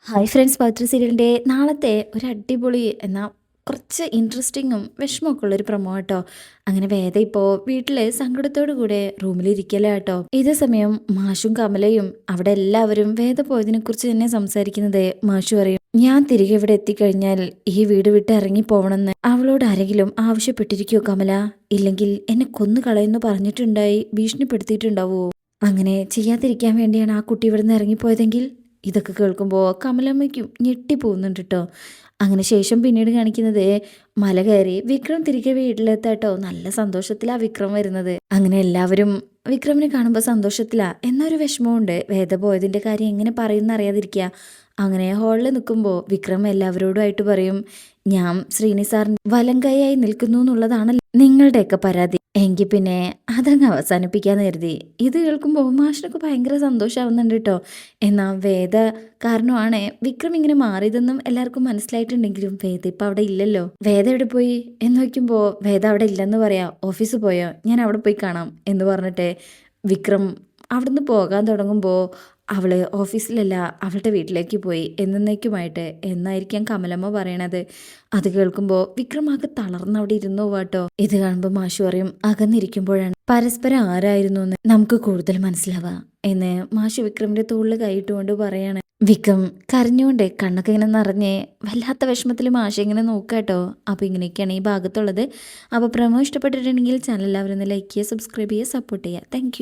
Hi friends, പവിത്ര സീരിയലിൻ്റെ നാളത്തെ ഒരു അടിപൊളി എന്നാൽ കുറച്ച് ഇൻട്രസ്റ്റിങ്ങും വിഷമമൊക്കെ ഉള്ളൊരു പ്രൊമോ കേട്ടോ. അങ്ങനെ വേദ ഇപ്പോൾ വീട്ടിൽ സങ്കടത്തോടു കൂടെ റൂമിലിരിക്കല കേട്ടോ. ഇതേ സമയം മാഷും കമലയും അവിടെ എല്ലാവരും വേദ പോയതിനെക്കുറിച്ച് തന്നെ സംസാരിക്കുന്നത്. മാഷു പറയും, ഞാൻ തിരികെ ഇവിടെ എത്തിക്കഴിഞ്ഞാൽ ഈ വീട് വിട്ട് ഇറങ്ങി പോകണമെന്ന് അവളോട് ആരെങ്കിലും ആവശ്യപ്പെട്ടിരിക്കോ കമല? ഇല്ലെങ്കിൽ എന്നെ കൊന്നു കളയെന്ന് പറഞ്ഞിട്ടുണ്ടായി ഭീഷണിപ്പെടുത്തിയിട്ടുണ്ടാവോ? അങ്ങനെ ചെയ്യാതിരിക്കാൻ വേണ്ടിയാണ് ആ കുട്ടി ഇവിടെ നിന്ന് ഇറങ്ങിപ്പോയതെങ്കിൽ? ഇതൊക്കെ കേൾക്കുമ്പോൾ കമലമ്മയ്ക്കും ഞെട്ടിപ്പോകുന്നുണ്ട് കേട്ടോ. അങ്ങനെ ശേഷം പിന്നീട് കാണിക്കുന്നത് മല കയറി വിക്രം തിരികെ വീട്ടിലെത്താട്ടോ. നല്ല സന്തോഷത്തിലാണ് വിക്രം വരുന്നത്. അങ്ങനെ എല്ലാവരും വിക്രമിനെ കാണുമ്പോൾ സന്തോഷത്തിലാ, എന്നൊരു വിഷമമുണ്ട്. വേദ പോയതിൻ്റെ കാര്യം എങ്ങനെ പറയുമെന്ന് അറിയാതിരിക്കുക. അങ്ങനെ ഹാളിൽ നിൽക്കുമ്പോൾ വിക്രം എല്ലാവരോടുമായിട്ട് പറയും, ഞാൻ ശ്രീനി സാറിന് വലം കൈയായി നിൽക്കുന്നു എന്നുള്ളതാണല്ലോ നിങ്ങളുടെയൊക്കെ പരാതി. എങ്കിൽ പിന്നെ അതങ്ങ് അവസാനിപ്പിക്കാന്ന് കരുതി. ഇത് കേൾക്കുമ്പോൾ മാഷിനൊക്കെ ഭയങ്കര സന്തോഷമാവുന്നുണ്ട് കേട്ടോ. എന്നാൽ വേദ കാരണമാണ് വിക്രം ഇങ്ങനെ മാറിയതെന്നും എല്ലാവർക്കും മനസ്സിലായിട്ടുണ്ടെങ്കിലും വേദ ഇപ്പം അവിടെ ഇല്ലല്ലോ. വേദ എവിടെ പോയി എന്ന് വയ്ക്കുമ്പോൾ വേദ അവിടെ ഇല്ലെന്ന് പറയാം. ഓഫീസിൽ പോയോ, ഞാൻ അവിടെ പോയി കാണാം എന്ന് പറഞ്ഞിട്ട് വിക്രം അവിടുന്ന് പോകാൻ തുടങ്ങുമ്പോൾ അവള് ഓഫീസിലല്ല അവളുടെ വീട്ടിലേക്ക് പോയി എന്നേക്കുമായിട്ട് എന്നായിരിക്കാം കമലമ്മ പറയണത്. അത് കേൾക്കുമ്പോൾ വിക്രമാകെ തളർന്ന് അവിടെ ഇരുന്നു പോവാട്ടോ. ഇത് കാണുമ്പോൾ മാഷു പറയും, അകന്നിരിക്കുമ്പോഴാണ് പരസ്പരം ആരായിരുന്നു എന്ന് നമുക്ക് കൂടുതൽ മനസ്സിലാവുക എന്ന് മാഷു വിക്രമിന്റെ തോളിൽ കൈയിട്ടുകൊണ്ട് പറയാണ്. വിക്രം കരഞ്ഞുകൊണ്ട് കണ്ണൊക്കെ ഇങ്ങനെ നിറഞ്ഞ് വല്ലാത്ത വിഷമത്തിൽ മാഷ ഇങ്ങനെ നോക്കാട്ടോ. അപ്പോൾ ഇങ്ങനെയൊക്കെയാണ് ഈ ഭാഗത്തുള്ളത്. അപ്പോൾ പ്രമോ ഇഷ്ടപ്പെട്ടിട്ടുണ്ടെങ്കിൽ ചാനൽ എല്ലാവരും ഒന്ന് ലൈക്ക് ചെയ്യുക, സബ്സ്ക്രൈബ് ചെയ്യുക, സപ്പോർട്ട് ചെയ്യുക. താങ്ക്